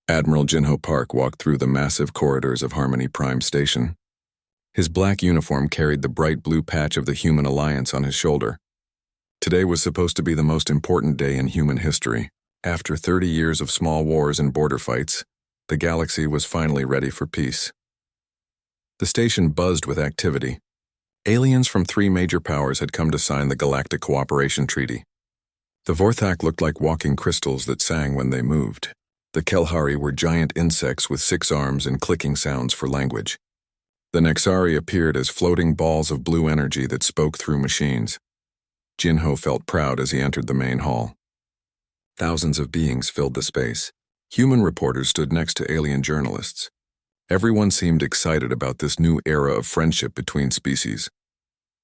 Admiral Jinho Park walked through the massive corridors of Harmony Prime Station. His black uniform carried the bright blue patch of the Human Alliance on his shoulder. Today was supposed to be the most important day in human history. After 30 years of small wars and border fights, the galaxy was finally ready for peace. The station buzzed with activity. Aliens from 3 major powers had come to sign the Galactic Cooperation Treaty. The Vorthak looked like walking crystals that sang when they moved. The Kelhari were giant insects with 6 arms and clicking sounds for language. The Nexari appeared as floating balls of blue energy that spoke through machines. Jinho felt proud as he entered the main hall. Thousands of beings filled the space. Human reporters stood next to alien journalists. Everyone seemed excited about this new era of friendship between species.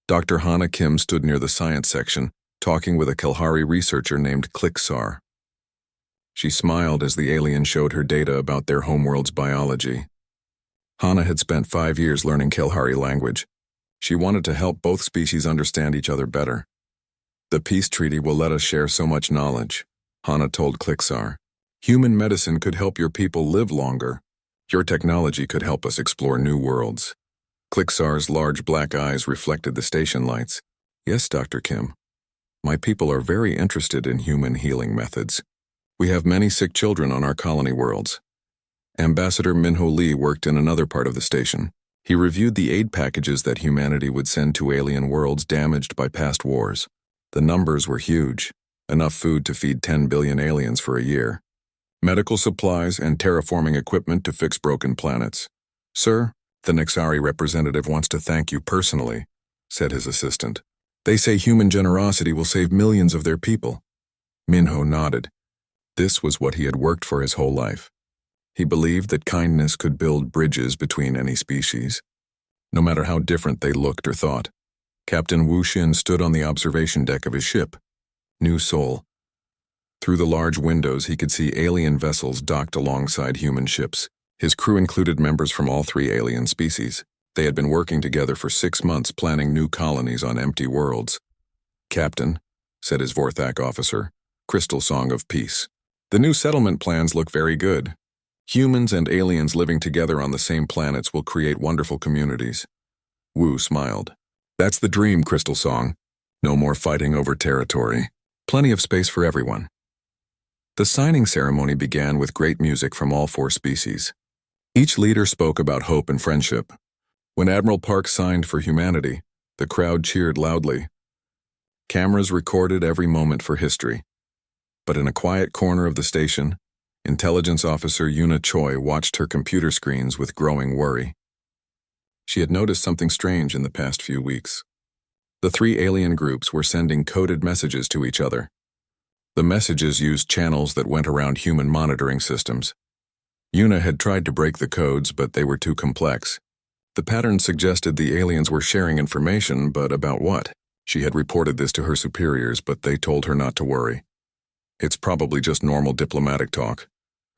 Dr. Hana Kim stood near the science section, talking with a Kelhari researcher named Kliksar. She smiled as the alien showed her data about their homeworld's biology. Hana had spent 5 years learning Kelhari language. She wanted to help both species understand each other better. The peace treaty will let us share so much knowledge, Hana told Kliksar. Human medicine could help your people live longer. Your technology could help us explore new worlds. Kliksar's large black eyes reflected the station lights. Yes, Dr. Kim. My people are very interested in human healing methods. We have many sick children on our colony worlds. Ambassador Minho Lee worked in another part of the station. He reviewed the aid packages that humanity would send to alien worlds damaged by past wars. The numbers were huge, enough food to feed 10 billion aliens for a year. Medical supplies and terraforming equipment to fix broken planets. Sir, the Nexari representative wants to thank you personally, said his assistant. They say human generosity will save millions of their people. Minho nodded. This was what he had worked for his whole life. He believed that kindness could build bridges between any species, no matter how different they looked or thought. Captain Wu Xin stood on the observation deck of his ship, New Seoul. Through the large windows, he could see alien vessels docked alongside human ships. His crew included members from all 3 alien species. They had been working together for 6 months planning new colonies on empty worlds. Captain, said his Vorthak officer, Crystal Song of Peace. The new settlement plans look very good. Humans and aliens living together on the same planets will create wonderful communities. Wu smiled. That's the dream, Crystal Song. No more fighting over territory. Plenty of space for everyone. The signing ceremony began with great music from all 4 species. Each leader spoke about hope and friendship. When Admiral Park signed for humanity, the crowd cheered loudly. Cameras recorded every moment for history. But in a quiet corner of the station, Intelligence Officer Yuna Choi watched her computer screens with growing worry. She had noticed something strange in the past few weeks. The 3 alien groups were sending coded messages to each other. The messages used channels that went around human monitoring systems. Yuna had tried to break the codes, but they were too complex. The pattern suggested the aliens were sharing information, but about what? She had reported this to her superiors, but they told her not to worry. It's probably just normal diplomatic talk,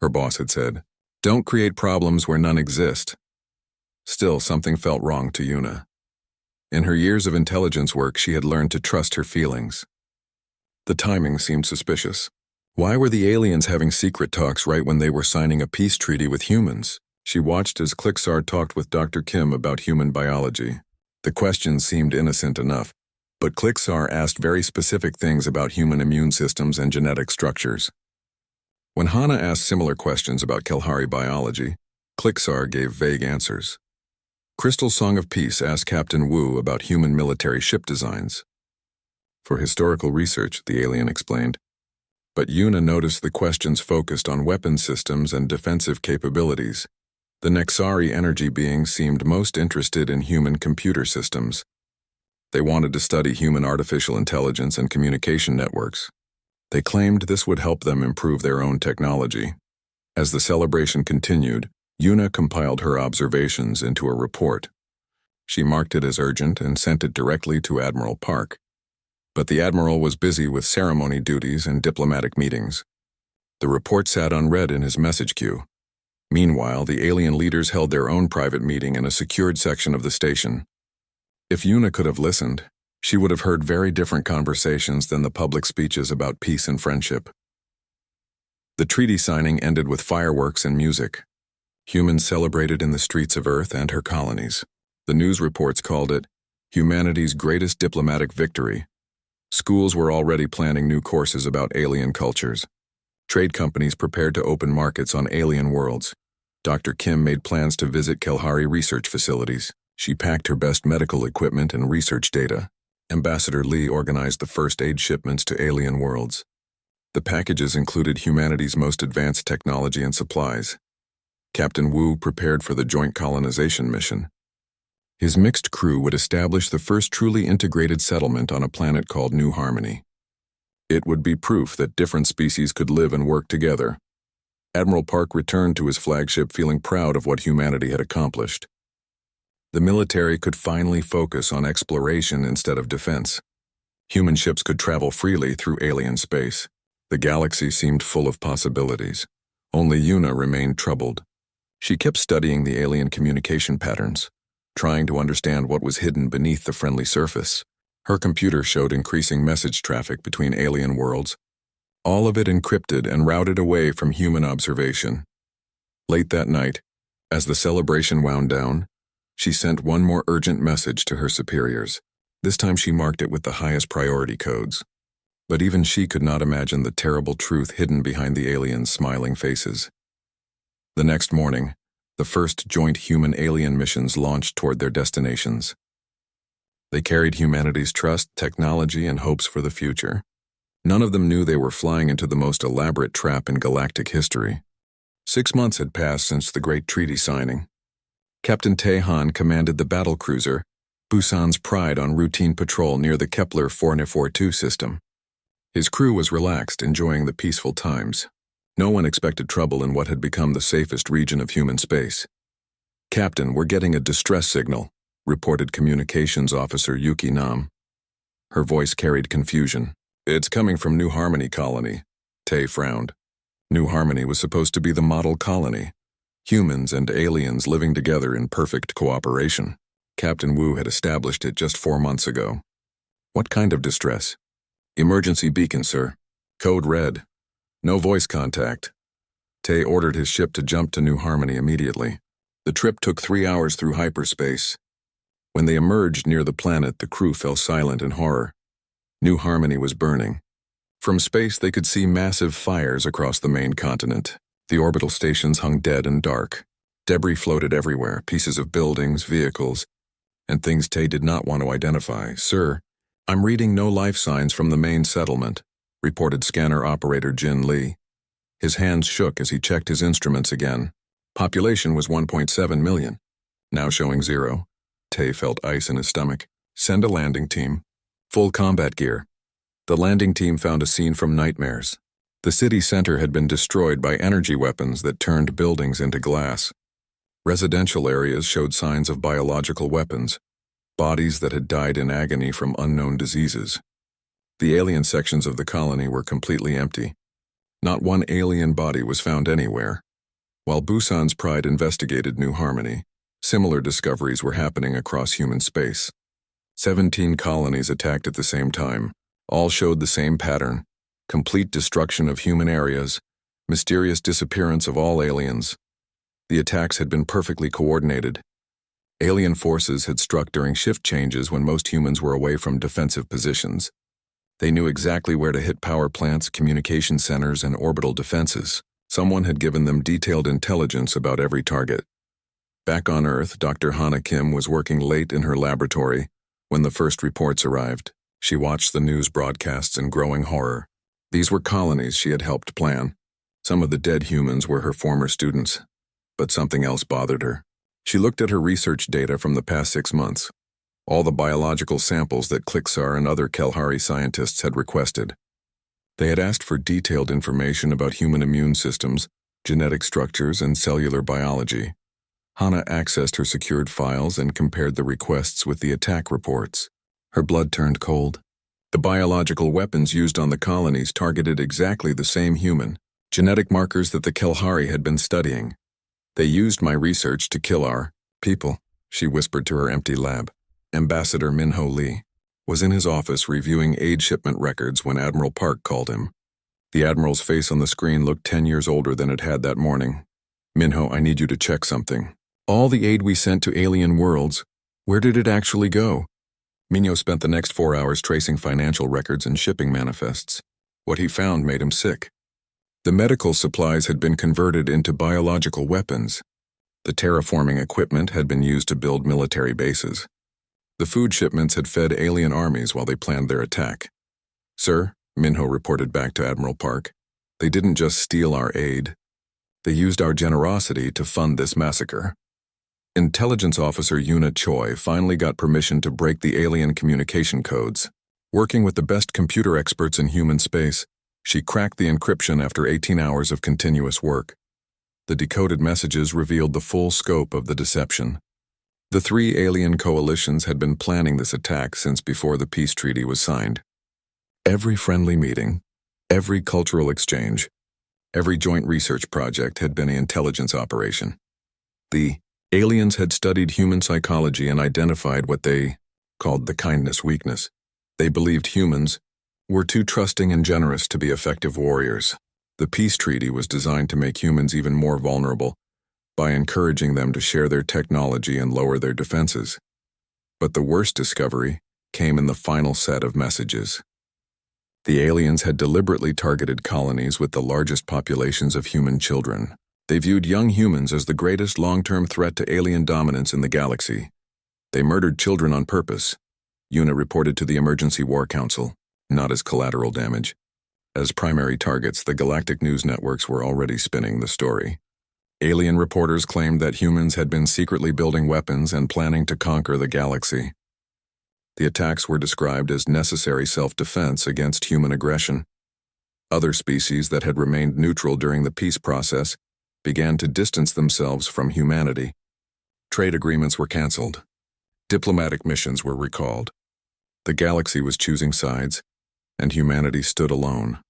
her boss had said. Don't create problems where none exist. Still, something felt wrong to Yuna. In her years of intelligence work, she had learned to trust her feelings. The timing seemed suspicious. Why were the aliens having secret talks right when they were signing a peace treaty with humans? She watched as Kliksar talked with Dr. Kim about human biology. The questions seemed innocent enough, but Kliksar asked very specific things about human immune systems and genetic structures. When Hana asked similar questions about Kelhari biology, Kliksar gave vague answers. Crystal Song of Peace asked Captain Wu about human military ship designs. For historical research, the alien explained. But Yuna noticed the questions focused on weapon systems and defensive capabilities. The Nexari energy beings seemed most interested in human computer systems. They wanted to study human artificial intelligence and communication networks. They claimed this would help them improve their own technology. As the celebration continued, Yuna compiled her observations into a report. She marked it as urgent and sent it directly to Admiral Park. But the Admiral was busy with ceremony duties and diplomatic meetings. The report sat unread in his message queue. Meanwhile, the alien leaders held their own private meeting in a secured section of the station. If Yuna could have listened, she would have heard very different conversations than the public speeches about peace and friendship. The treaty signing ended with fireworks and music. Humans celebrated in the streets of Earth and her colonies. The news reports called it humanity's greatest diplomatic victory. Schools were already planning new courses about alien cultures. Trade companies prepared to open markets on alien worlds. Dr. Kim made plans to visit Kelhari research facilities. She packed her best medical equipment and research data. Ambassador Lee organized the first aid shipments to alien worlds. The packages included humanity's most advanced technology and supplies. Captain Wu prepared for the joint colonization mission. His mixed crew would establish the first truly integrated settlement on a planet called New Harmony. It would be proof that different species could live and work together. Admiral Park returned to his flagship feeling proud of what humanity had accomplished. The military could finally focus on exploration instead of defense. Human ships could travel freely through alien space. The galaxy seemed full of possibilities. Only Yuna remained troubled. She kept studying the alien communication patterns, trying to understand what was hidden beneath the friendly surface. Her computer showed increasing message traffic between alien worlds, all of it encrypted and routed away from human observation. Late that night, as the celebration wound down, she sent one more urgent message to her superiors. This time she marked it with the highest priority codes. But even she could not imagine the terrible truth hidden behind the aliens' smiling faces. The next morning, the first joint human-alien missions launched toward their destinations. They carried humanity's trust, technology, and hopes for the future. None of them knew they were flying into the most elaborate trap in galactic history. 6 months had passed since the Great Treaty signing. Captain Tae Han commanded the battlecruiser, Busan's Pride, on routine patrol near the Kepler 442 system. His crew was relaxed, enjoying the peaceful times. No one expected trouble in what had become the safest region of human space. "Captain, we're getting a distress signal," reported Communications Officer Yuki Nam. Her voice carried confusion. "It's coming from New Harmony colony." Tae frowned. New Harmony was supposed to be the model colony. Humans and aliens living together in perfect cooperation. Captain Wu had established it just 4 months ago. "What kind of distress?" "Emergency beacon, sir. Code red. No voice contact." Tae ordered his ship to jump to New Harmony immediately. The trip took 3 hours through hyperspace. When they emerged near the planet, the crew fell silent in horror. New Harmony was burning. From space, they could see massive fires across the main continent. The orbital stations hung dead and dark. Debris floated everywhere, pieces of buildings, vehicles, and things Tae did not want to identify. "Sir, I'm reading no life signs from the main settlement," reported scanner operator Jin Lee. His hands shook as he checked his instruments again. Population was 1.7 million, now showing 0. Tae felt ice in his stomach. "Send a landing team. Full combat gear." The landing team found a scene from nightmares. The city center had been destroyed by energy weapons that turned buildings into glass. Residential areas showed signs of biological weapons, bodies that had died in agony from unknown diseases. The alien sections of the colony were completely empty. Not one alien body was found anywhere. While Busan's Pride investigated New Harmony, similar discoveries were happening across human space. 17 colonies attacked at the same time. All showed the same pattern: complete destruction of human areas, mysterious disappearance of all aliens. The attacks had been perfectly coordinated. Alien forces had struck during shift changes when most humans were away from defensive positions. They knew exactly where to hit power plants, communication centers, and orbital defenses. Someone had given them detailed intelligence about every target. Back on Earth, Dr. Hana Kim was working late in her laboratory when the first reports arrived. She watched the news broadcasts in growing horror. These were colonies she had helped plan. Some of the dead humans were her former students, but something else bothered her. She looked at her research data from the past 6 months, all the biological samples that Klixar and other Kelhari scientists had requested. They had asked for detailed information about human immune systems, genetic structures, and cellular biology. Hana accessed her secured files and compared the requests with the attack reports. Her blood turned cold. The biological weapons used on the colonies targeted exactly the same human, genetic markers that the Kelhari had been studying. "They used my research to kill our people," she whispered to her empty lab. Ambassador Minho Lee was in his office reviewing aid shipment records when Admiral Park called him. The Admiral's face on the screen looked 10 years older than it had that morning. Minho, I need you to check something. All the aid we sent to alien worlds, where did it actually go? Minho spent the next 4 hours tracing financial records and shipping manifests. What he found made him sick. The medical supplies had been converted into biological weapons. The terraforming equipment had been used to build military bases. The food shipments had fed alien armies while they planned their attack. Sir, Minho reported back to Admiral Park, they didn't just steal our aid. They used our generosity to fund this massacre. Intelligence Officer Yuna Choi finally got permission to break the alien communication codes. Working with the best computer experts in human space, she cracked the encryption after 18 hours of continuous work. The decoded messages revealed the full scope of the deception. The 3 alien coalitions had been planning this attack since before the peace treaty was signed. Every friendly meeting, every cultural exchange, every joint research project had been an intelligence operation. The aliens had studied human psychology and identified what they called the kindness weakness. They believed humans were too trusting and generous to be effective warriors. The peace treaty was designed to make humans even more vulnerable by encouraging them to share their technology and lower their defenses. But the worst discovery came in the final set of messages. The aliens had deliberately targeted colonies with the largest populations of human children. They viewed young humans as the greatest long-term threat to alien dominance in the galaxy. They murdered children on purpose, Yuna reported to the Emergency War Council, not as collateral damage. As primary targets, the galactic news networks were already spinning the story. Alien reporters claimed that humans had been secretly building weapons and planning to conquer the galaxy. The attacks were described as necessary self-defense against human aggression. Other species that had remained neutral during the peace process began to distance themselves from humanity. Trade agreements were canceled. Diplomatic missions were recalled. The galaxy was choosing sides, and humanity stood alone.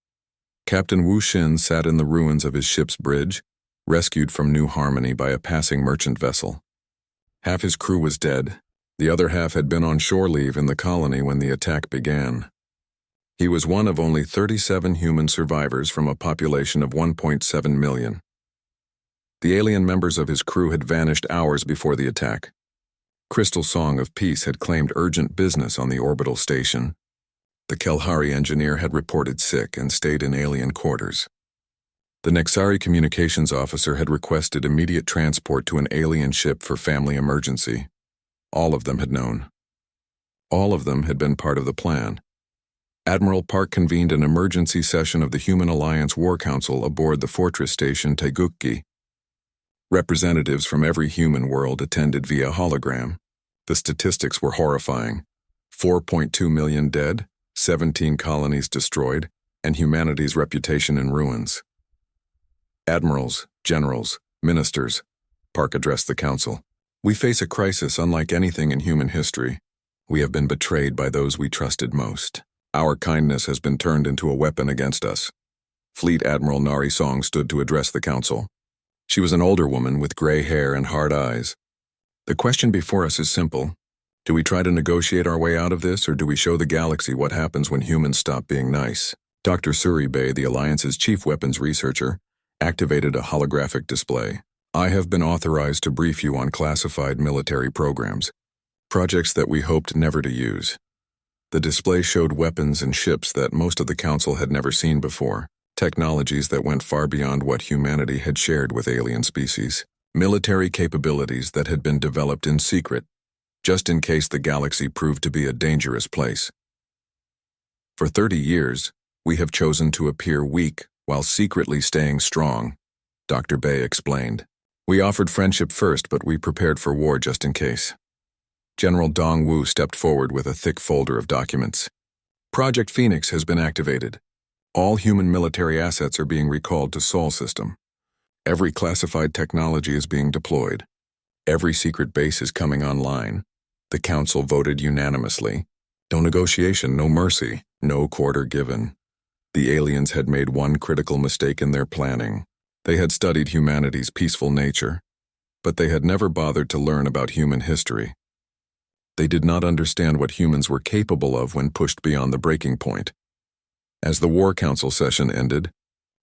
Captain Wu Xin sat in the ruins of his ship's bridge, rescued from New Harmony by a passing merchant vessel. Half his crew was dead. The other half had been on shore leave in the colony when the attack began. He was one of only 37 human survivors from a population of 1.7 million. The alien members of his crew had vanished hours before the attack. Crystal Song of Peace had claimed urgent business on the orbital station. The Kelhari engineer had reported sick and stayed in alien quarters. The Nexari communications officer had requested immediate transport to an alien ship for family emergency. All of them had known. All of them had been part of the plan. Admiral Park convened an emergency session of the Human Alliance War Council aboard the fortress station Taegukgi. Representatives from every human world attended via hologram. The statistics were horrifying. 4.2 million dead, 17 colonies destroyed, and humanity's reputation in ruins. Admirals, generals, ministers, Park addressed the council. We face a crisis unlike anything in human history. We have been betrayed by those we trusted most. Our kindness has been turned into a weapon against us. Fleet Admiral Nari Song stood to address the council. She was an older woman with gray hair and hard eyes. The question before us is simple. Do we try to negotiate our way out of this, or do we show the galaxy what happens when humans stop being nice? Dr. Suri Bey, the Alliance's chief weapons researcher, activated a holographic display. I have been authorized to brief you on classified military programs, projects that we hoped never to use. The display showed weapons and ships that most of the Council had never seen before, technologies that went far beyond what humanity had shared with alien species, military capabilities that had been developed in secret, just in case the galaxy proved to be a dangerous place. For 30 years, we have chosen to appear weak while secretly staying strong, Dr. Bey explained. We offered friendship first, but we prepared for war just in case. General Dong Wu stepped forward with a thick folder of documents. Project Phoenix has been activated. All human military assets are being recalled to Sol system. Every classified technology is being deployed. Every secret base is coming online. The Council voted unanimously. No negotiation, no mercy, no quarter given. The aliens had made one critical mistake in their planning. They had studied humanity's peaceful nature, but they had never bothered to learn about human history. They did not understand what humans were capable of when pushed beyond the breaking point. As the War Council session ended,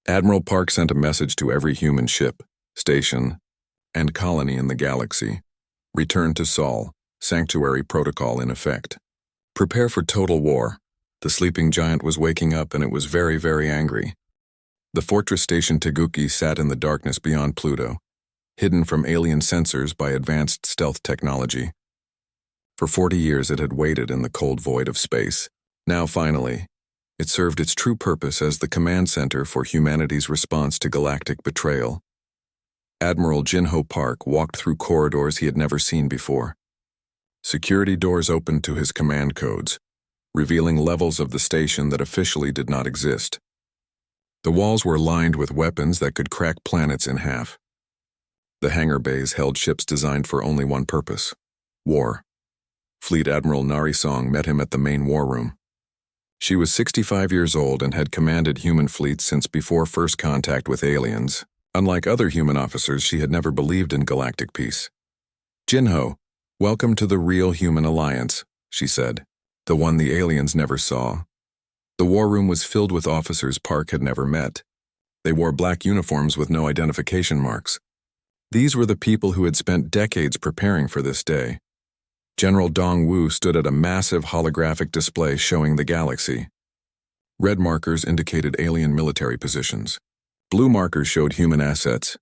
Admiral Park sent a message to every human ship, station, and colony in the galaxy. Return to Sol, Sanctuary Protocol in effect. Prepare for total war. The sleeping giant was waking up and it was very, very angry. The fortress station Teguki sat in the darkness beyond Pluto, hidden from alien sensors by advanced stealth technology. For 40 years it had waited in the cold void of space. Now finally, it served its true purpose as the command center for humanity's response to galactic betrayal. Admiral Jinho Park walked through corridors he had never seen before. Security doors opened to his command codes, revealing levels of the station that officially did not exist. The walls were lined with weapons that could crack planets in half. The hangar bays held ships designed for only one purpose: war. Fleet Admiral Narisong met him at the main war room. She was 65 years old and had commanded human fleets since before first contact with aliens. Unlike other human officers, she had never believed in galactic peace. "Jinho, welcome to the real human alliance," she said, "the one the aliens never saw." The war room was filled with officers Park had never met. They wore black uniforms with no identification marks. These were the people who had spent decades preparing for this day. General Dong Wu stood at a massive holographic display showing the galaxy. Red markers indicated alien military positions. Blue markers showed human assets,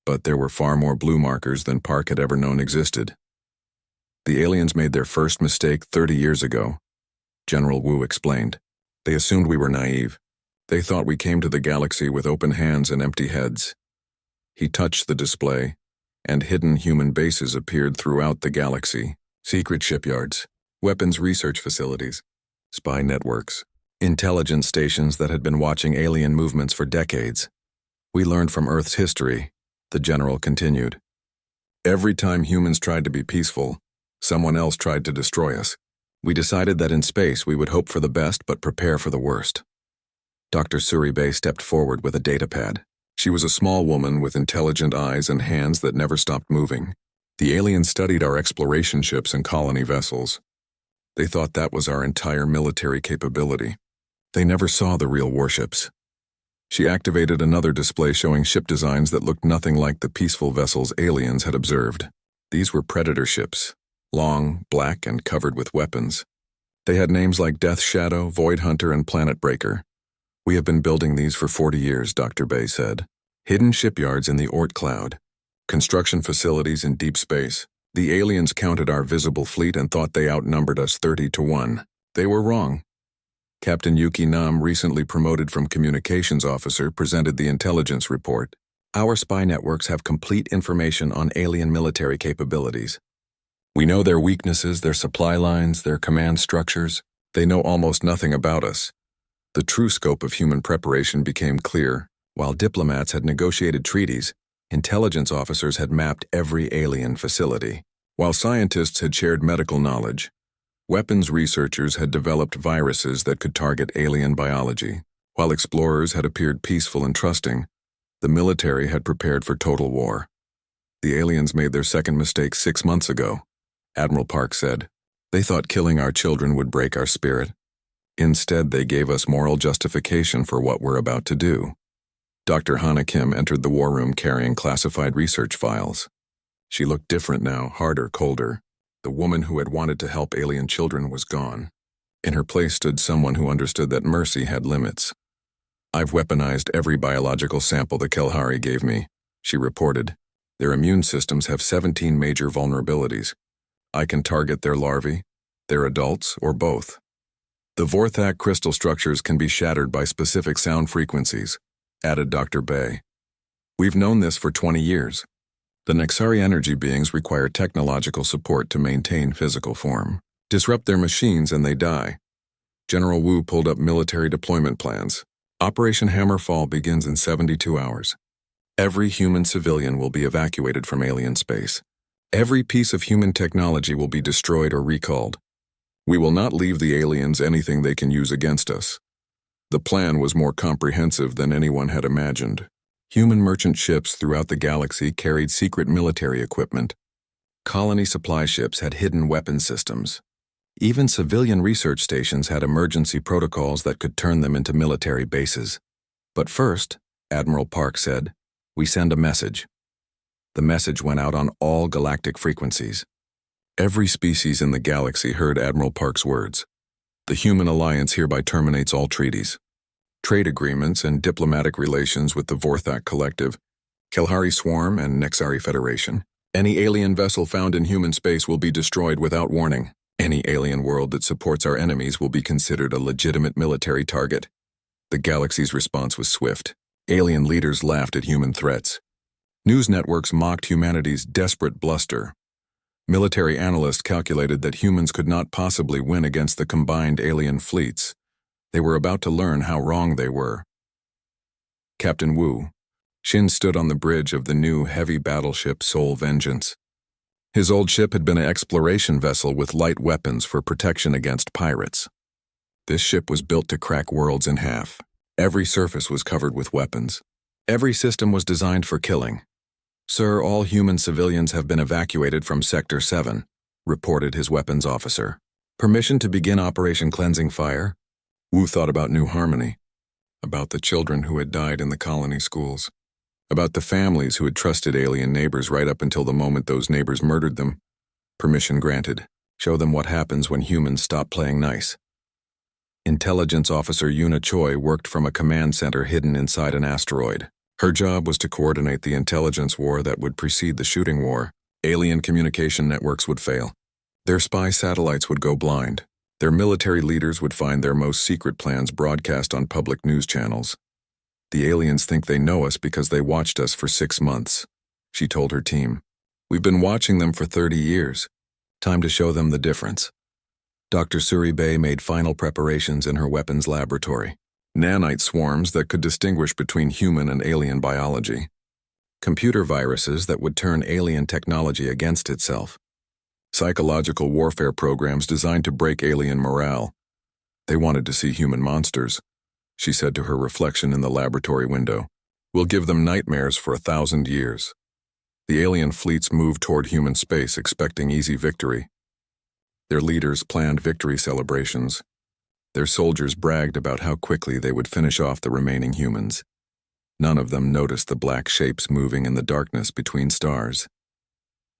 but there were far more blue markers than Park had ever known existed. The aliens made their first mistake 30 years ago, General Wu explained. They assumed we were naive. They thought we came to the galaxy with open hands and empty heads. He touched the display, and hidden human bases appeared throughout the galaxy. Secret shipyards, weapons research facilities, spy networks, intelligence stations that had been watching alien movements for decades. "We learned from Earth's history," the general continued. "Every time humans tried to be peaceful, someone else tried to destroy us. We decided that in space we would hope for the best but prepare for the worst." Dr. Suribei stepped forward with a datapad. She was a small woman with intelligent eyes and hands that never stopped moving. The aliens studied our exploration ships and colony vessels. They thought that was our entire military capability. They never saw the real warships. She activated another display showing ship designs that looked nothing like the peaceful vessels aliens had observed. These were Predator ships, long, black, and covered with weapons. They had names like Death Shadow, Void Hunter, and Planet Breaker. "We have been building these for 40 years, Dr. Bay said. Hidden shipyards in the Oort cloud. Construction facilities in deep space. The aliens counted our visible fleet and thought they outnumbered us 30-1. They were wrong." Captain Yuki Nam, recently promoted from communications officer, presented the intelligence report. "Our spy networks have complete information on alien military capabilities. We know their weaknesses, their supply lines, their command structures. They know almost nothing about us." The true scope of human preparation became clear. While diplomats had negotiated treaties, intelligence officers had mapped every alien facility. While scientists had shared medical knowledge, weapons researchers had developed viruses that could target alien biology. While explorers had appeared peaceful and trusting, the military had prepared for total war. "The aliens made their second mistake 6 months ago," Admiral Park said. "They thought killing our children would break our spirit. Instead, they gave us moral justification for what we're about to do." Dr. Hana Kim entered the war room carrying classified research files. She looked different now, harder, colder. The woman who had wanted to help alien children was gone. In her place stood someone who understood that mercy had limits. "I've weaponized every biological sample the Kelhari gave me," she reported. "Their immune systems have 17 major vulnerabilities. I can target their larvae, their adults, or both. The Vorthak crystal structures can be shattered by specific sound frequencies," added Dr. Bay. "We've known this for 20 years. The Nexari energy beings require technological support to maintain physical form. Disrupt their machines and they die." General Wu pulled up military deployment plans. "Operation Hammerfall begins in 72 hours. Every human civilian will be evacuated from alien space. Every piece of human technology will be destroyed or recalled. We will not leave the aliens anything they can use against us." The plan was more comprehensive than anyone had imagined. Human merchant ships throughout the galaxy carried secret military equipment. Colony supply ships had hidden weapon systems. Even civilian research stations had emergency protocols that could turn them into military bases. But first, Admiral Park said, we send a message. The message went out on all galactic frequencies. Every species in the galaxy heard Admiral Park's words. The human alliance hereby terminates all treaties, trade agreements, and diplomatic relations with the Vorthak Collective, Kelhari Swarm, and Nexari Federation. Any alien vessel found in human space will be destroyed without warning. Any alien world that supports our enemies will be considered a legitimate military target. The galaxy's response was swift. Alien leaders laughed at human threats. News networks mocked humanity's desperate bluster. Military analysts calculated that humans could not possibly win against the combined alien fleets. They were about to learn how wrong they were. Captain Wu. Shin stood on the bridge of the new heavy battleship Soul Vengeance. His old ship had been an exploration vessel with light weapons for protection against pirates. This ship was built to crack worlds in half. Every surface was covered with weapons. Every system was designed for killing. Sir, all human civilians have been evacuated from Sector 7, reported his weapons officer. Permission to begin Operation Cleansing Fire? Wu thought about New Harmony, about the children who had died in the colony schools, about the families who had trusted alien neighbors right up until the moment those neighbors murdered them. Permission granted. Show them what happens when humans stop playing nice. Intelligence Officer Yuna Choi worked from a command center hidden inside an asteroid. Her job was to coordinate the intelligence war that would precede the shooting war. Alien communication networks would fail. Their spy satellites would go blind. Their military leaders would find their most secret plans broadcast on public news channels. The aliens think they know us because they watched us for 6 months, she told her team. We've been watching them for 30 years. Time to show them the difference. Dr. Suribei made final preparations in her weapons laboratory. Nanite swarms that could distinguish between human and alien biology. Computer viruses that would turn alien technology against itself. Psychological warfare programs designed to break alien morale. They wanted to see human monsters, she said to her reflection in the laboratory window. We'll give them nightmares for 1,000 years. The alien fleets moved toward human space expecting easy victory. Their leaders planned victory celebrations. Their soldiers bragged about how quickly they would finish off the remaining humans. None of them noticed the black shapes moving in the darkness between stars.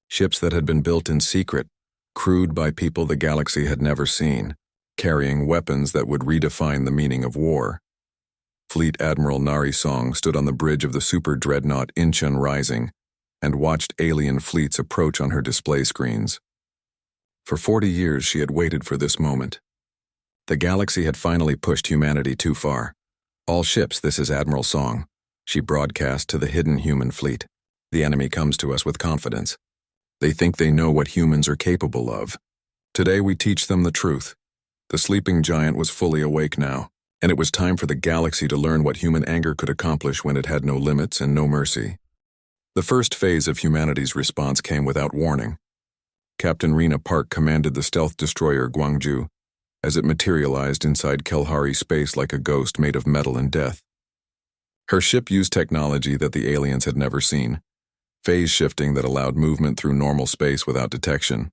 Ships that had been built in secret, crewed by people the galaxy had never seen, carrying weapons that would redefine the meaning of war. Fleet Admiral Nari Song stood on the bridge of the super dreadnought Incheon Rising and watched alien fleets approach on her display screens. For 40 years she had waited for this moment. The galaxy had finally pushed humanity too far. All ships, this is Admiral Song, she broadcast to the hidden human fleet. The enemy comes to us with confidence. They think they know what humans are capable of. Today we teach them the truth. The sleeping giant was fully awake now, and it was time for the galaxy to learn what human anger could accomplish when it had no limits and no mercy. The first phase of humanity's response came without warning. Captain Rena Park commanded the stealth destroyer Gwangju, as it materialized inside Kelhari space like a ghost made of metal and death. Her ship used technology that the aliens had never seen, phase shifting that allowed movement through normal space without detection.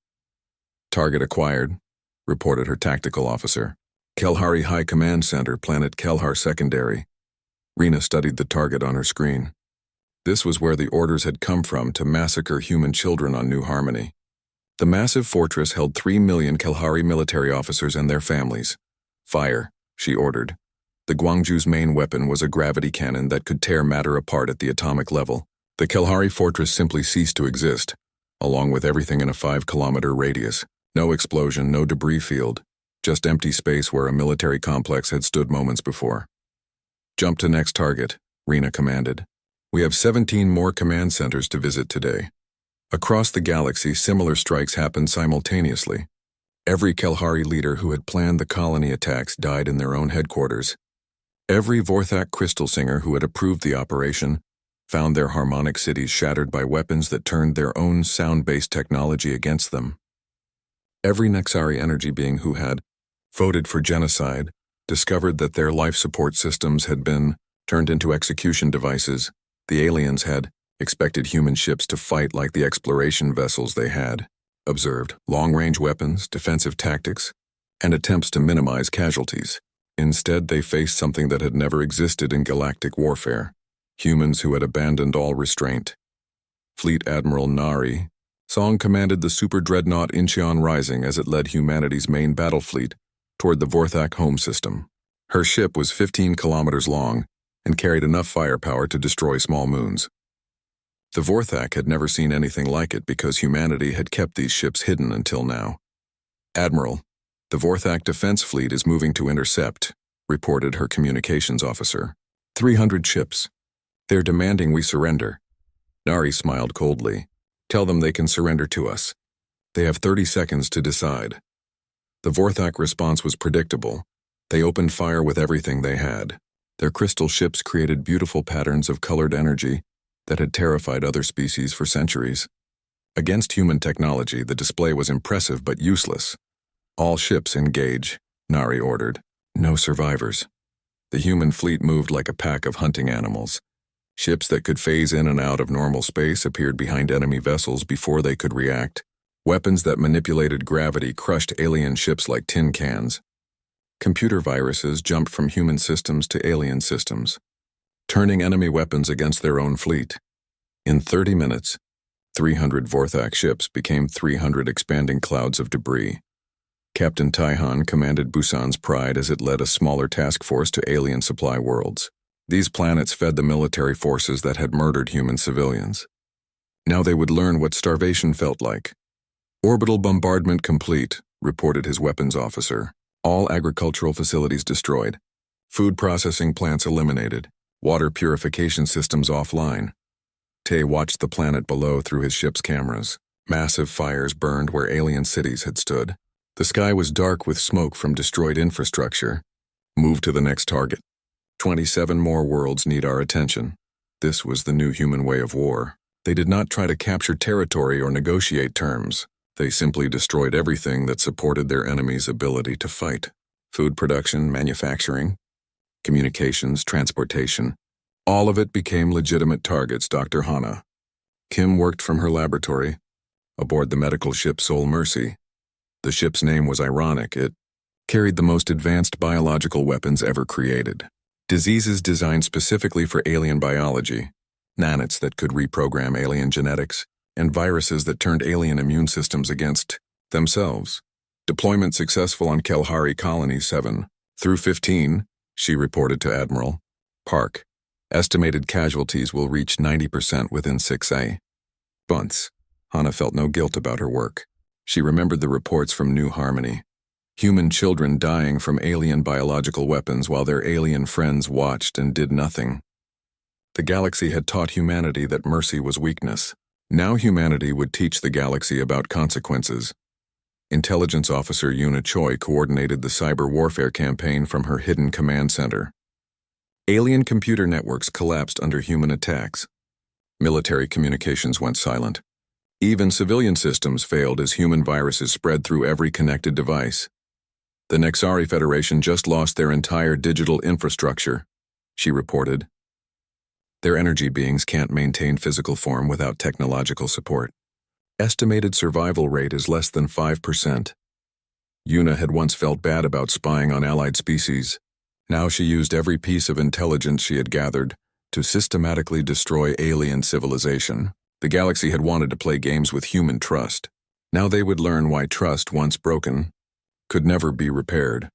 Target acquired, reported her tactical officer. Kelhari High Command Center, planet Kelhar Secondary. Rena studied the target on her screen. This was where the orders had come from to massacre human children on New Harmony. The massive fortress held 3 million Kelhari military officers and their families. Fire, she ordered. The Gwangju's main weapon was a gravity cannon that could tear matter apart at the atomic level. The Kelhari fortress simply ceased to exist, along with everything in a 5-kilometer radius. No explosion, no debris field, just empty space where a military complex had stood moments before. Jump to next target, Rena commanded. We have 17 more command centers to visit today. Across the galaxy, similar strikes happened simultaneously. Every Kelhari leader who had planned the colony attacks died in their own headquarters. Every Vorthak crystal singer who had approved the operation found their harmonic cities shattered by weapons that turned their own sound-based technology against them. Every Nexari energy being who had voted for genocide discovered that their life support systems had been turned into execution devices. The aliens had expected human ships to fight like the exploration vessels they had. observed long-range weapons, defensive tactics, and attempts to minimize casualties. Instead, they faced something that had never existed in galactic warfare: humans who had abandoned all restraint. Fleet Admiral Nari Song commanded the super dreadnought Incheon Rising as it led humanity's main battle fleet toward the Vorthak home system. Her ship was 15 kilometers long and carried enough firepower to destroy small moons. The Vorthak had never seen anything like it because humanity had kept these ships hidden until now. "Admiral, the Vorthak defense fleet is moving to intercept," reported her communications officer. 300 ships. They're demanding we surrender." Nari smiled coldly. "Tell them they can surrender to us. They have 30 seconds to decide." The Vorthak response was predictable. They opened fire with everything they had. Their crystal ships created beautiful patterns of colored energy that had terrified other species for centuries. Against human technology, the display was impressive but useless. "All ships engage," Nari ordered. No survivors. The human fleet moved like a pack of hunting animals. Ships that could phase in and out of normal space appeared behind enemy vessels before they could react. Weapons that manipulated gravity crushed alien ships like tin cans. Computer viruses jumped from human systems to alien systems, turning enemy weapons against their own fleet. In 30 minutes, 300 Vorthak ships became 300 expanding clouds of debris. Captain Taihan commanded Busan's Pride as it led a smaller task force to alien supply worlds. These planets fed the military forces that had murdered human civilians. Now they would learn what starvation felt like. "Orbital bombardment complete," reported his weapons officer. "All agricultural facilities destroyed. Food processing plants eliminated. Water purification systems offline." Tay watched the planet below through his ship's cameras. Massive fires burned where alien cities had stood. The sky was dark with smoke from destroyed infrastructure. "Move to the next target. 27 more worlds need our attention." This was the new human way of war. They did not try to capture territory or negotiate terms. They simply destroyed everything that supported their enemy's ability to fight. Food production, manufacturing, communications, transportation. All of it became legitimate targets, Dr. Hana. Kim worked from her laboratory, aboard the medical ship Soul Mercy. The ship's name was ironic. It carried the most advanced biological weapons ever created. Diseases designed specifically for alien biology, nanits that could reprogram alien genetics, and viruses that turned alien immune systems against themselves. Deployment successful on Kelhari Colony 7 through 15, she reported to Admiral Park. Estimated casualties will reach 90% within 6 months. Hana felt no guilt about her work. She remembered the reports from New Harmony. Human children dying from alien biological weapons while their alien friends watched and did nothing. The galaxy had taught humanity that mercy was weakness. Now humanity would teach the galaxy about consequences. Intelligence Officer Yuna Choi coordinated the cyber warfare campaign from her hidden command center. Alien computer networks collapsed under human attacks. Military communications went silent. Even civilian systems failed as human viruses spread through every connected device. "The Nexari Federation just lost their entire digital infrastructure," she reported. "Their energy beings can't maintain physical form without technological support. Estimated survival rate is less than 5%. Yuna had once felt bad about spying on allied species. Now she used every piece of intelligence she had gathered to systematically destroy alien civilization. The galaxy had wanted to play games with human trust. Now they would learn why trust, once broken, could never be repaired.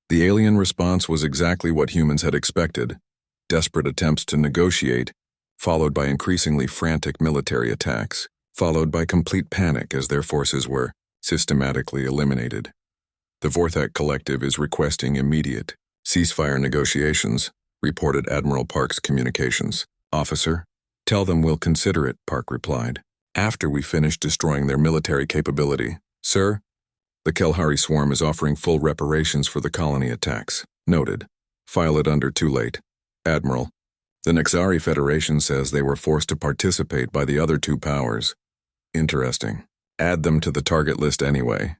The alien response was exactly what humans had expected: desperate attempts to negotiate, followed by increasingly frantic military attacks, followed by complete panic as their forces were systematically eliminated. "The Vorthak Collective is requesting immediate ceasefire negotiations," reported Admiral Park's communications officer. "Tell them we'll consider it," Park replied, "after we finish destroying their military capability." "Sir, the Kelhari swarm is offering full reparations for the colony attacks." "Noted. File it under too late." "Admiral, the Nexari Federation says they were forced to participate by the other two powers." "Interesting. Add them to the target list anyway."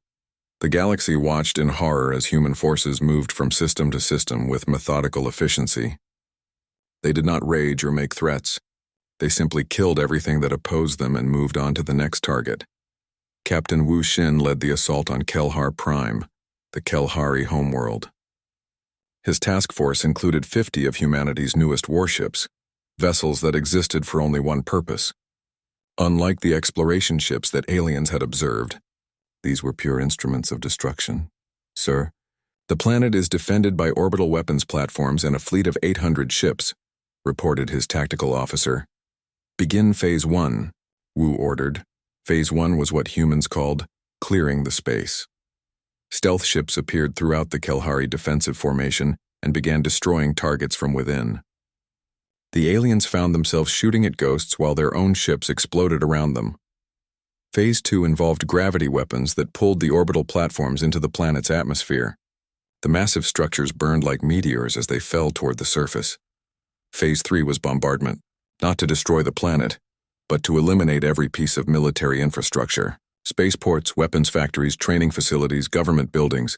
The galaxy watched in horror as human forces moved from system to system with methodical efficiency. They did not rage or make threats. They simply killed everything that opposed them and moved on to the next target. Captain Wu Xin led the assault on Kelhar Prime, the Kelhari homeworld. His task force included 50 of humanity's newest warships, vessels that existed for only one purpose. Unlike the exploration ships that aliens had observed, these were pure instruments of destruction. Sir, the planet is defended by orbital weapons platforms and a fleet of 800 ships, reported his tactical officer. Begin Phase 1, Wu ordered. Phase 1 was what humans called clearing the space. Stealth ships appeared throughout the Kelhari defensive formation and began destroying targets from within. The aliens found themselves shooting at ghosts while their own ships exploded around them. Phase 2 involved gravity weapons that pulled the orbital platforms into the planet's atmosphere. The massive structures burned like meteors as they fell toward the surface. Phase 3 was bombardment, not to destroy the planet, but to eliminate every piece of military infrastructure. Spaceports, weapons factories, training facilities, government buildings,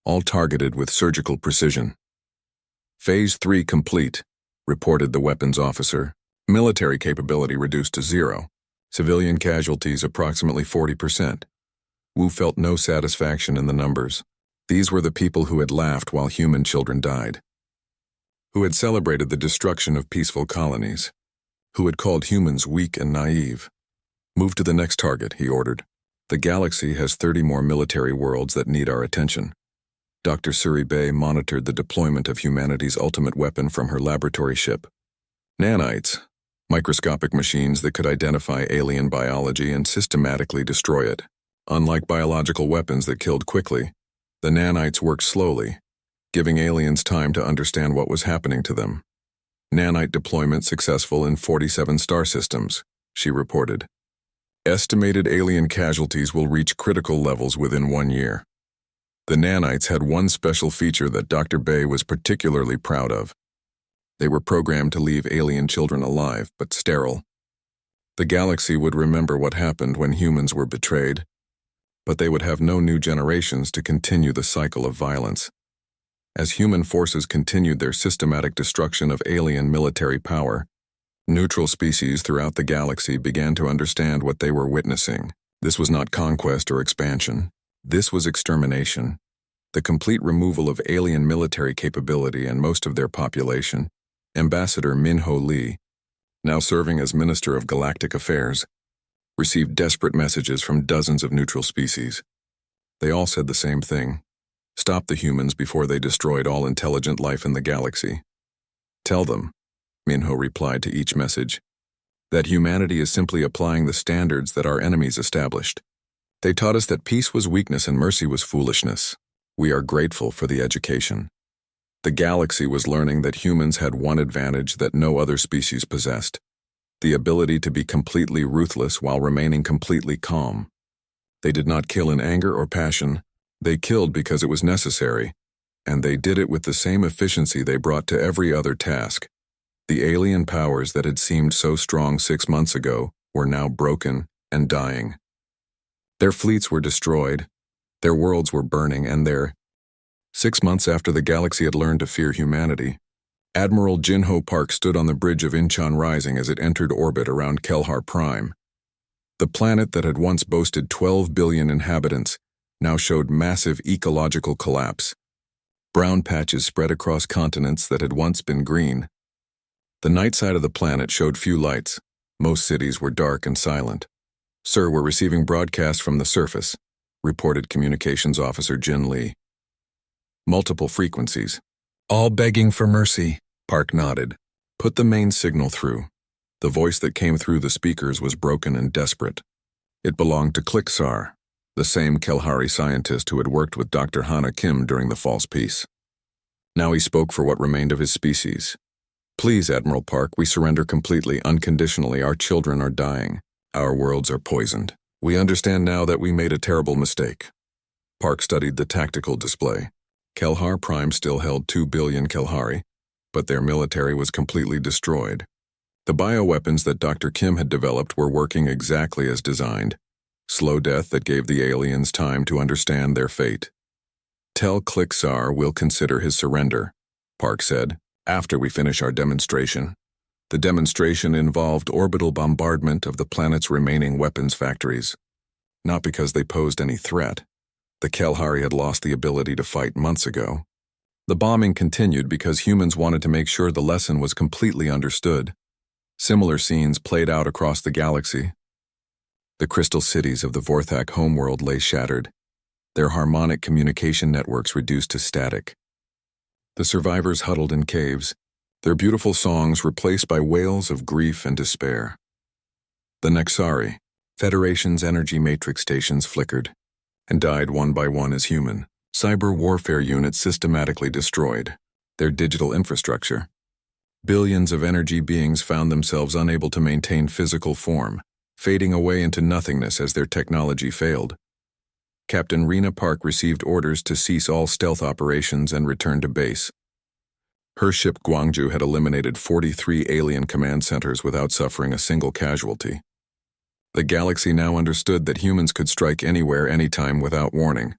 all targeted with surgical precision. Phase 3 complete, reported the weapons officer. Military capability reduced to 0. Civilian casualties approximately 40%. Wu felt no satisfaction in the numbers. These were the people who had laughed while human children died, who had celebrated the destruction of peaceful colonies, who had called humans weak and naive. Move to the next target, he ordered. The galaxy has 30 more military worlds that need our attention. Dr. Suri Bay monitored the deployment of humanity's ultimate weapon from her laboratory ship. Nanites, microscopic machines that could identify alien biology and systematically destroy it. Unlike biological weapons that killed quickly, the nanites worked slowly, giving aliens time to understand what was happening to them. Nanite deployment successful in 47 star systems, she reported. Estimated alien casualties will reach critical levels within 1 year. The nanites had one special feature that Dr. Bay was particularly proud of. They were programmed to leave alien children alive, but sterile. The galaxy would remember what happened when humans were betrayed, but they would have no new generations to continue the cycle of violence. As human forces continued their systematic destruction of alien military power, neutral species throughout the galaxy began to understand what they were witnessing. This was not conquest or expansion. This was extermination. The complete removal of alien military capability and most of their population. Ambassador Min-Ho Lee, now serving as Minister of Galactic Affairs, received desperate messages from dozens of neutral species. They all said the same thing. Stop the humans before they destroyed all intelligent life in the galaxy. Tell them, Min-Ho replied to each message, that humanity is simply applying the standards that our enemies established. They taught us that peace was weakness and mercy was foolishness. We are grateful for the education. The galaxy was learning that humans had one advantage that no other species possessed: the ability to be completely ruthless while remaining completely calm. They did not kill in anger or passion. They killed because it was necessary, and they did it with the same efficiency they brought to every other task. The alien powers that had seemed so strong 6 months ago were now broken and dying. Their fleets were destroyed, their worlds were burning, and 6 months after the galaxy had learned to fear humanity, Admiral Jin-Ho Park stood on the bridge of Incheon Rising as it entered orbit around Kelhar Prime. The planet that had once boasted 12 billion inhabitants now showed massive ecological collapse. Brown patches spread across continents that had once been green. The night side of the planet showed few lights. Most cities were dark and silent. Sir, we're receiving broadcasts from the surface, reported Communications Officer Jin Lee. Multiple frequencies. All begging for mercy, Park nodded. Put the main signal through. The voice that came through the speakers was broken and desperate. It belonged to Kliksar, the same Kelhari scientist who had worked with Dr. Hana Kim during the False Peace. Now he spoke for what remained of his species. Please, Admiral Park, we surrender completely, unconditionally. Our children are dying. Our worlds are poisoned. We understand now that we made a terrible mistake. Park studied the tactical display. Kelhar Prime still held 2 billion Kelhari, but their military was completely destroyed. The bioweapons that Dr. Kim had developed were working exactly as designed. Slow death that gave the aliens time to understand their fate. Tell Kliksar we'll consider his surrender, Park said, after we finish our demonstration. The demonstration involved orbital bombardment of the planet's remaining weapons factories. not because they posed any threat. The Kalahari had lost the ability to fight months ago. The bombing continued because humans wanted to make sure the lesson was completely understood. Similar scenes played out across the galaxy. The crystal cities of the Vorthak homeworld lay shattered, their harmonic communication networks reduced to static. The survivors huddled in caves, their beautiful songs replaced by wails of grief and despair. The Nexari, Federation's energy matrix stations, flickered and died one by one as human cyber warfare units systematically destroyed their digital infrastructure. Billions of energy beings found themselves unable to maintain physical form, fading away into nothingness as their technology failed. Captain Rena Park received orders to cease all stealth operations and return to base. Her ship Guangzhou had eliminated 43 alien command centers without suffering a single casualty. The galaxy now understood that humans could strike anywhere, anytime without warning.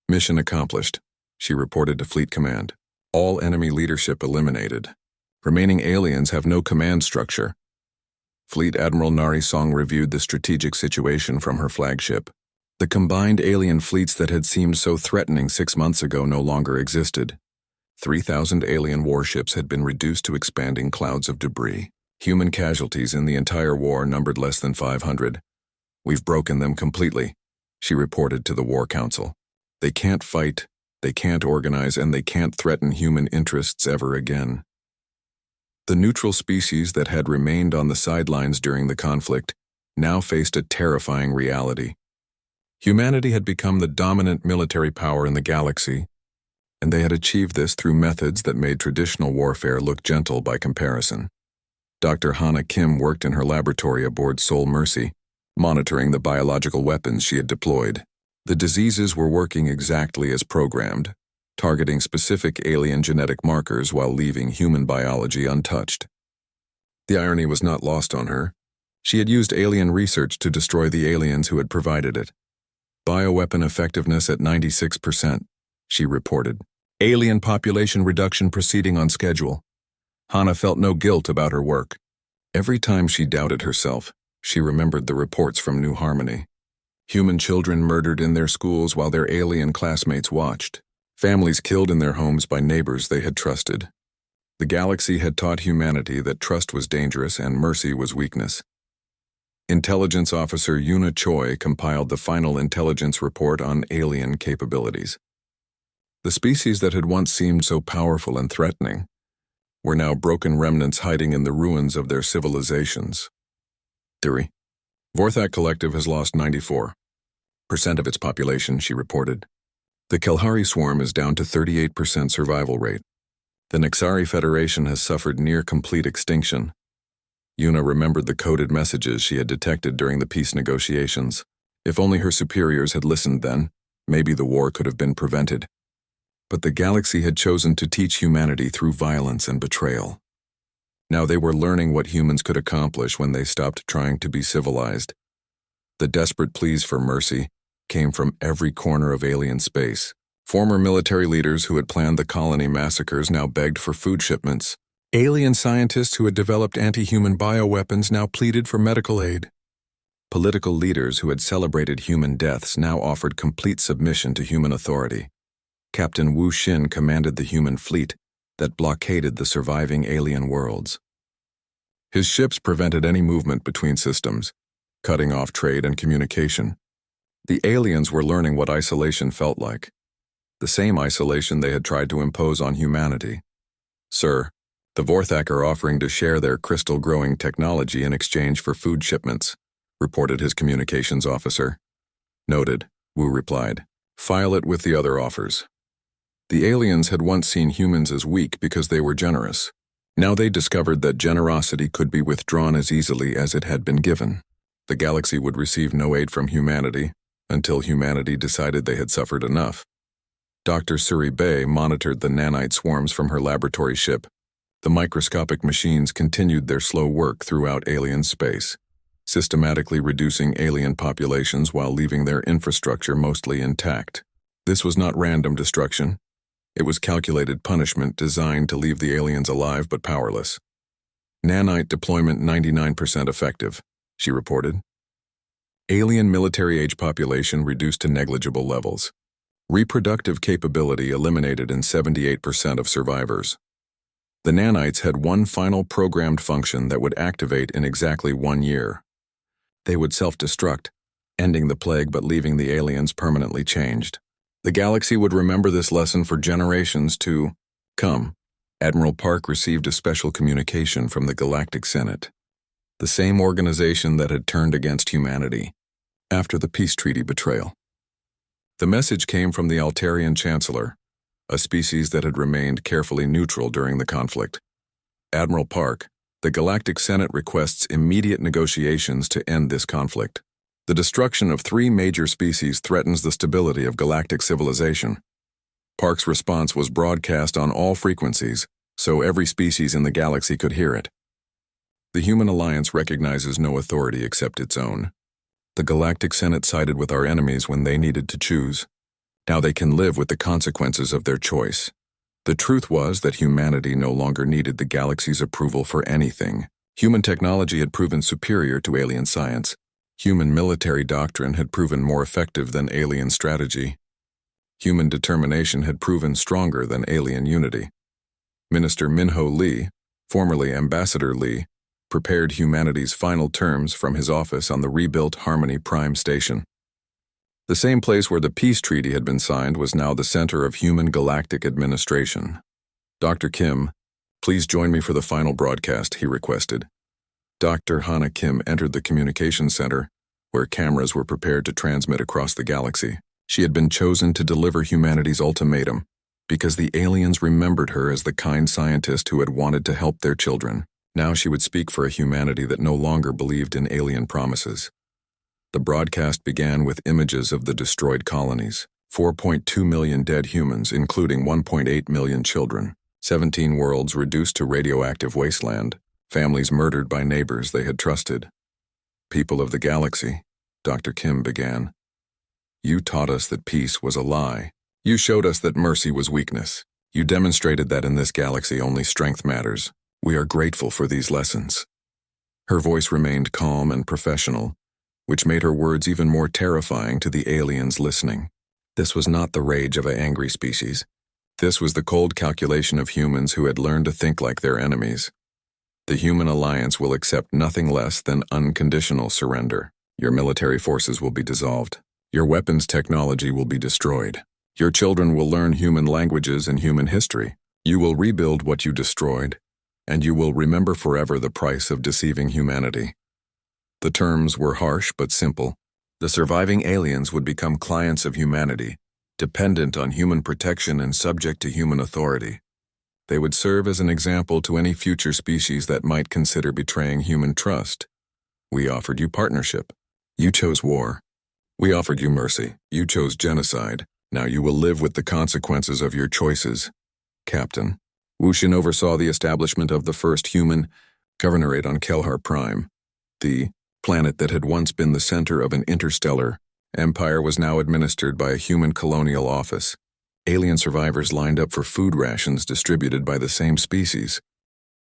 Mission accomplished, she reported to Fleet Command. All enemy leadership eliminated. Remaining aliens have no command structure. Fleet Admiral Nari Song reviewed the strategic situation from her flagship. The combined alien fleets that had seemed so threatening 6 months ago no longer existed. 3,000 alien warships had been reduced to expanding clouds of debris. Human casualties in the entire war numbered less than 500. We've broken them completely, she reported to the War Council. They can't fight, they can't organize, and they can't threaten human interests ever again. The neutral species that had remained on the sidelines during the conflict now faced a terrifying reality. Humanity had become the dominant military power in the galaxy, and they had achieved this through methods that made traditional warfare look gentle by comparison. Dr. Hana Kim worked in her laboratory aboard Soul Mercy, monitoring the biological weapons she had deployed. The diseases were working exactly as programmed, targeting specific alien genetic markers while leaving human biology untouched. The irony was not lost on her. She had used alien research to destroy the aliens who had provided it. Bioweapon effectiveness at 96%, she reported. Alien population reduction proceeding on schedule. Hana felt no guilt about her work. Every time she doubted herself, she remembered the reports from New Harmony. Human children murdered in their schools while their alien classmates watched. Families killed in their homes by neighbors they had trusted. The galaxy had taught humanity that trust was dangerous and mercy was weakness. Intelligence Officer Yuna Choi compiled the final intelligence report on alien capabilities. The species that had once seemed so powerful and threatening were now broken remnants hiding in the ruins of their civilizations. Theory. Vorthak Collective has lost 94% of its population, she reported. The Kalahari swarm is down to 38% survival rate. The Nexari Federation has suffered near complete extinction. Yuna remembered the coded messages she had detected during the peace negotiations. If only her superiors had listened then, maybe the war could have been prevented. But the galaxy had chosen to teach humanity through violence and betrayal. Now they were learning what humans could accomplish when they stopped trying to be civilized. The desperate pleas for mercy came from every corner of alien space. Former military leaders who had planned the colony massacres now begged for food shipments. Alien scientists who had developed anti-human bioweapons now pleaded for medical aid. Political leaders who had celebrated human deaths now offered complete submission to human authority. Captain Wu Xin commanded the human fleet that blockaded the surviving alien worlds. His ships prevented any movement between systems, cutting off trade and communication. The aliens were learning what isolation felt like, the same isolation they had tried to impose on humanity. Sir, the Vorthak are offering to share their crystal-growing technology in exchange for food shipments, reported his communications officer. Noted, Wu replied. File it with the other offers. The aliens had once seen humans as weak because they were generous. Now they discovered that generosity could be withdrawn as easily as it had been given. The galaxy would receive no aid from humanity until humanity decided they had suffered enough. Dr. Suri Bay monitored the nanite swarms from her laboratory ship. The microscopic machines continued their slow work throughout alien space, systematically reducing alien populations while leaving their infrastructure mostly intact. This was not random destruction. It was calculated punishment designed to leave the aliens alive but powerless. Nanite deployment 99% effective, she reported. Alien military-age population reduced to negligible levels. Reproductive capability eliminated in 78% of survivors. The nanites had one final programmed function that would activate in exactly 1 year. They would self-destruct, ending the plague but leaving the aliens permanently changed. The galaxy would remember this lesson for generations to come. Admiral Park received a special communication from the Galactic Senate, the same organization that had turned against humanity after the peace treaty betrayal. The message came from the Altarian Chancellor, a species that had remained carefully neutral during the conflict. Admiral Park, the Galactic Senate requests immediate negotiations to end this conflict. The destruction of 3 major species threatens the stability of galactic civilization. Park's response was broadcast on all frequencies, so every species in the galaxy could hear it. The Human Alliance recognizes no authority except its own. The Galactic Senate sided with our enemies when they needed to choose. Now they can live with the consequences of their choice. The truth was that humanity no longer needed the galaxy's approval for anything. Human technology had proven superior to alien science. Human military doctrine had proven more effective than alien strategy. Human determination had proven stronger than alien unity. Minister Minho Lee, formerly Ambassador Lee, prepared humanity's final terms from his office on the rebuilt Harmony Prime Station. The same place where the peace treaty had been signed was now the center of human galactic administration. Dr. Kim, please join me for the final broadcast, he requested. Dr. Hana Kim entered the communications center, where cameras were prepared to transmit across the galaxy. She had been chosen to deliver humanity's ultimatum, because the aliens remembered her as the kind scientist who had wanted to help their children. Now she would speak for a humanity that no longer believed in alien promises. The broadcast began with images of the destroyed colonies. 4.2 million dead humans, including 1.8 million children. 17 worlds reduced to radioactive wasteland. Families murdered by neighbors they had trusted. People of the galaxy, Dr. Kim began. You taught us that peace was a lie. You showed us that mercy was weakness. You demonstrated that in this galaxy only strength matters. We are grateful for these lessons. Her voice remained calm and professional, which made her words even more terrifying to the aliens listening. This was not the rage of an angry species. This was the cold calculation of humans who had learned to think like their enemies. The Human Alliance will accept nothing less than unconditional surrender. Your military forces will be dissolved. Your weapons technology will be destroyed. Your children will learn human languages and human history. You will rebuild what you destroyed, and you will remember forever the price of deceiving humanity. The terms were harsh but simple. The surviving aliens would become clients of humanity, dependent on human protection and subject to human authority. They would serve as an example to any future species that might consider betraying human trust. We offered you partnership. You chose war. We offered you mercy. You chose genocide. Now you will live with the consequences of your choices. Captain. Wushin oversaw the establishment of the first human governorate on Kelhar Prime. The planet that had once been the center of an interstellar empire was now administered by a human colonial office. Alien survivors lined up for food rations distributed by the same species.